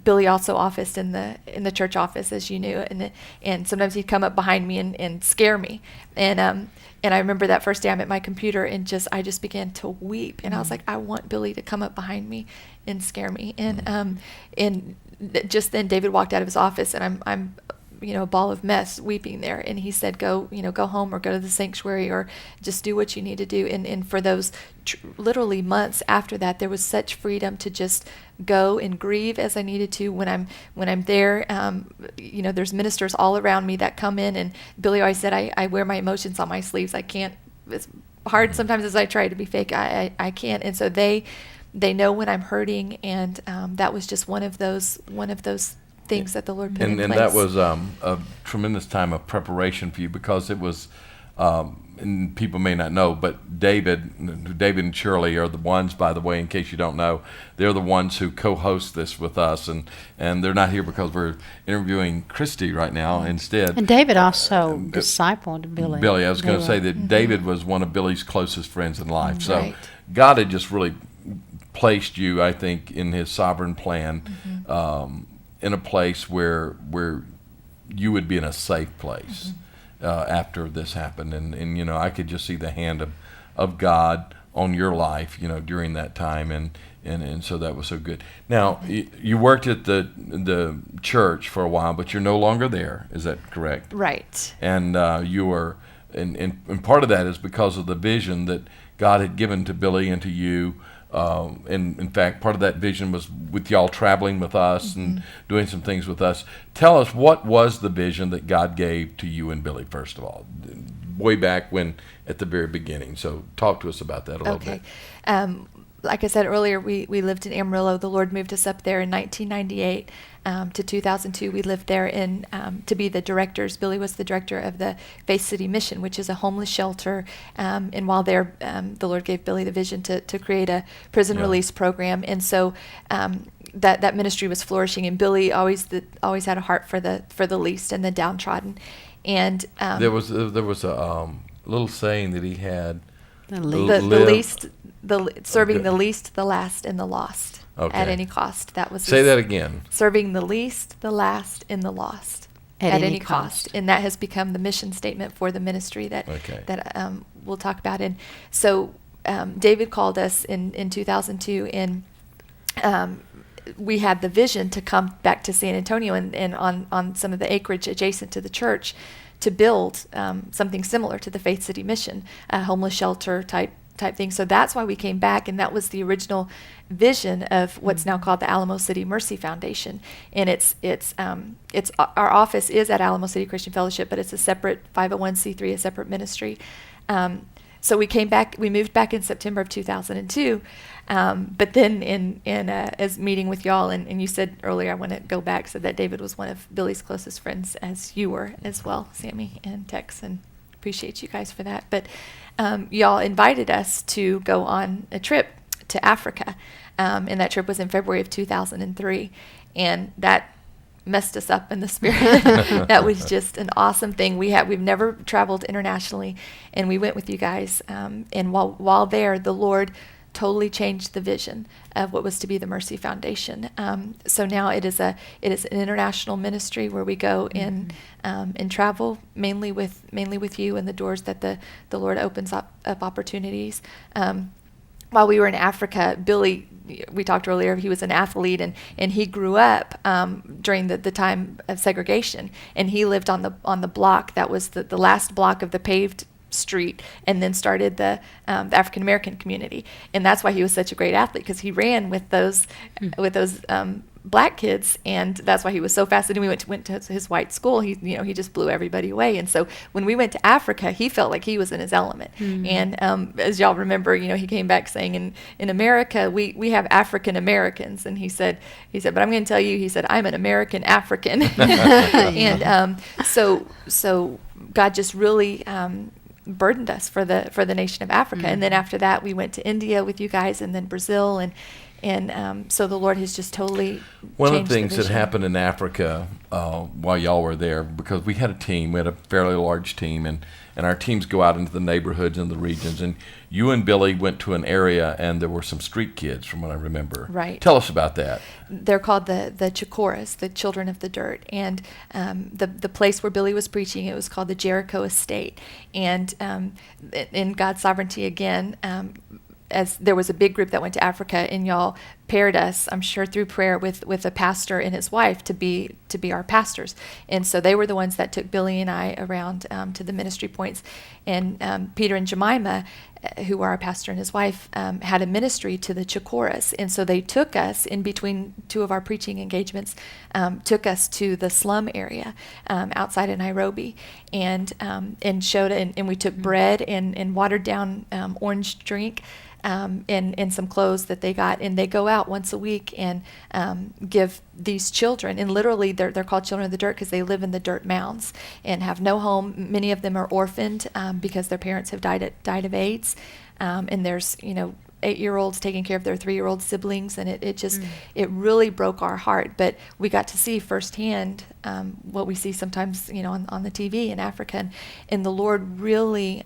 Billy also officed in the church office, as you knew, and sometimes he'd come up behind me and scare me. And I remember that first day I'm at my computer and I just began to weep. And I was like, I want Billy to come up behind me and scare me. And just then David walked out of his office, and I'm a ball of mess weeping there. And he said, go home or go to the sanctuary or just do what you need to do. And for those literally months after that, there was such freedom to just go and grieve as I needed to. When I'm there, there's ministers all around me that come in, and Billy always said, I wear my emotions on my sleeves. I can't, as hard sometimes as I try to be fake, I can't. And so they know when I'm hurting, and that was just one of those things that the Lord put in place. And that was a tremendous time of preparation for you, because it was, and people may not know, but David and Shirley are the ones, by the way, in case you don't know, they're the ones who co-host this with us, and they're not here because we're interviewing Kristi right now instead. And David also discipled Billy. I was going to say that David was one of Billy's closest friends in life. So Right. God had just really placed you, I think, in his sovereign plan, in a place where you would be in a safe place after this happened. And I could just see the hand of God on your life, during that time. And so that was so good. Now, you worked at the church for a while, but you're no longer there. Is that correct? Right. And you were, and part of that is because of the vision that God had given to Billy and to you. And in fact, part of that vision was with y'all traveling with us and doing some things with us. Tell us, what was the vision that God gave to you and Billy, first of all, way back when, at the very beginning? So talk to us about that a little bit. Like I said earlier, we lived in Amarillo. The Lord moved us up there in 1998 to 2002. We lived there to be the directors. Billy was the director of the Faith City Mission, which is a homeless shelter. And while there, the Lord gave Billy the vision to create a prison release program. And so that ministry was flourishing. And Billy always had a heart for the least and the downtrodden. And there was a little saying that he had. The least, serving the least, the last, and the lost at any cost. That was that again. Serving the least, the last, and the lost at any cost. And that has become the mission statement for the ministry that we'll talk about. And so David called us in 2002, and we had the vision to come back to San Antonio and on some of the acreage adjacent to the church to build something similar to the Faith City Mission, a homeless shelter type thing. So that's why we came back, and that was the original vision of what's now called the Alamo City Mercy Foundation. And it's our office is at Alamo City Christian Fellowship, but it's a separate 501c3, a separate ministry. So we moved back in September of 2002. But then as meeting with y'all, and you said earlier, I want to go back, so that David was one of Billy's closest friends, as you were as well, Sammy and Tex, and appreciate you guys for that. But y'all invited us to go on a trip to Africa, and that trip was in February of 2003, and that messed us up in the spirit. That was just an awesome thing. We've never traveled internationally, and we went with you guys. And while there, the Lord totally changed the vision of what was to be the Mercy Foundation. So now it is an international ministry where we go and travel mainly with you, and the doors that the Lord opens up opportunities. While we were in Africa, Billy, we talked earlier, he was an athlete, and he grew up during the time of segregation, and he lived on the block that was the last block of the paved street, and then started the African American community. And that's why he was such a great athlete, because he ran with those black kids, and that's why he was so fast. And we went to his white school. He just blew everybody away. And so when we went to Africa, he felt like he was in his element. And as y'all remember, he came back saying, in America we have African Americans, and he said, but I'm going to tell you, he said, I'm an American African. And so God just really burdened us for the nation of Africa. And then after that, we went to India with you guys, and then Brazil, and And so the Lord has just totally One of changed the things that vision. happened in Africa while y'all were there, because we had a fairly large team, and our teams go out into the neighborhoods and the regions, and you and Billy went to an area, and there were some street kids, from what I remember. Right. Tell us about that. They're called the Chokoras, the children of the dirt. And the place where Billy was preaching, it was called the Jericho Estate. And in God's sovereignty again, as there was a big group that went to Africa, and y'all paired us, I'm sure through prayer, with a pastor and his wife to be our pastors. And so they were the ones that took Billy and I around to the ministry points. And Peter and Jemima, who were our pastor and his wife, had a ministry to the Chokoras. And so they took us in between two of our preaching engagements, took us to the slum area outside of Nairobi, and showed it. And we took bread and watered down orange drink. And some clothes that they got, and they go out once a week and give these children, and literally they're called children of the dirt because they live in the dirt mounds and have no home. Many of them are orphaned because their parents have died of AIDS, and there's 8-year-olds taking care of their 3-year-old siblings, and it really broke our heart. But we got to see firsthand what we see sometimes on the TV in Africa, and the Lord really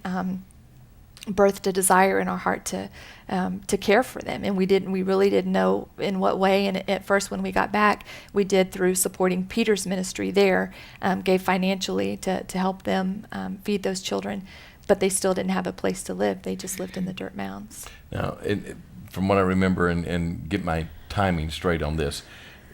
birthed a desire in our heart to care for them, and we really didn't know in what way. And at first, when we got back, we did through supporting Peter's ministry there, gave financially to help them feed those children, but they still didn't have a place to live. They just lived in the dirt mounds. Now, from what I remember, and get my timing straight on this,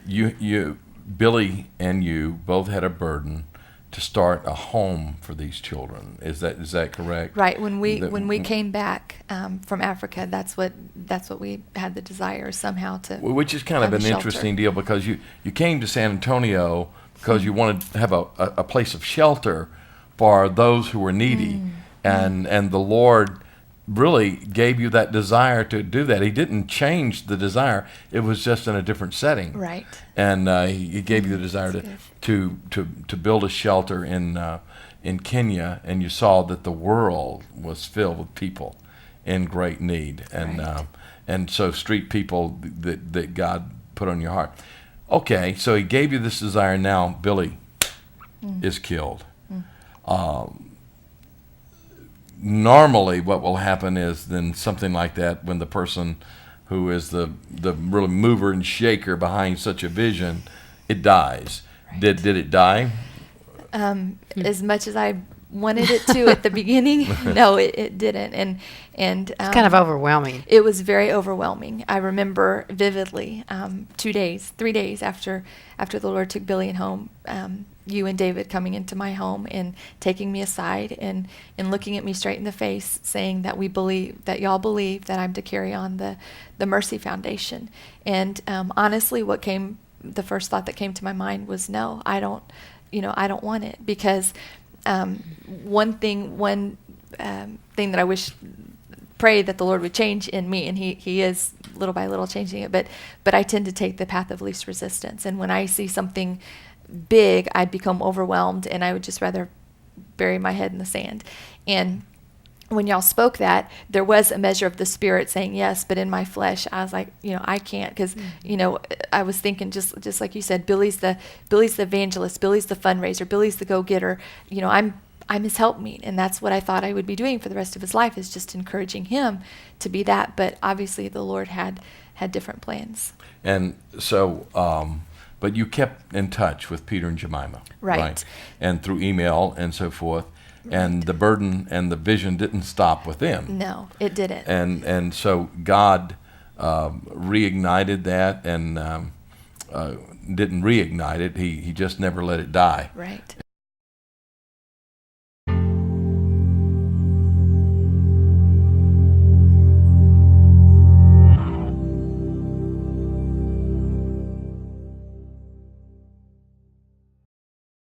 you Billy and you both had a burden to start a home for these children. Is that correct? Right. When we came back from Africa, that's what we had the desire somehow to. Which is kind of an interesting deal, because you came to San Antonio because you wanted to have a place of shelter for those who were needy, and the Lord really gave you that desire to do that. He didn't change the desire; it was just in a different setting. Right. And He gave you the desire to build a shelter in Kenya, and you saw that the world was filled with people in great need, and so street people that God put on your heart. Okay, so He gave you this desire. Now Billy is killed. Normally what will happen is then something like that, when the person who is the real mover and shaker behind such a vision, it dies. Right. Did it die? As much as I wanted it to at the beginning, no, it didn't. And it's kind of overwhelming. It was very overwhelming. I remember vividly 3 days after the Lord took Billy home, you and David coming into my home and taking me aside and looking at me straight in the face, saying that y'all believe that I'm to carry on the Mercy Foundation. And honestly, the first thought that came to my mind was, no, I don't want it, because one thing that I pray that the Lord would change in me, and he is little by little changing it, but I tend to take the path of least resistance, and when I see something big, I'd become overwhelmed, and I would just rather bury my head in the sand. And when y'all spoke that, there was a measure of the Spirit saying yes, but in my flesh, I was like, I can't, because I was thinking just like you said, Billy's the evangelist, Billy's the fundraiser, Billy's the go-getter. I'm his helpmeet, and that's what I thought I would be doing for the rest of his life, is just encouraging him to be that. But obviously, the Lord had different plans. And so, but you kept in touch with Peter and Jemima, right? And through email and so forth. Right. And the burden and the vision didn't stop with them. No, it didn't. And so God reignited that, and didn't reignite it. He just never let it die. Right.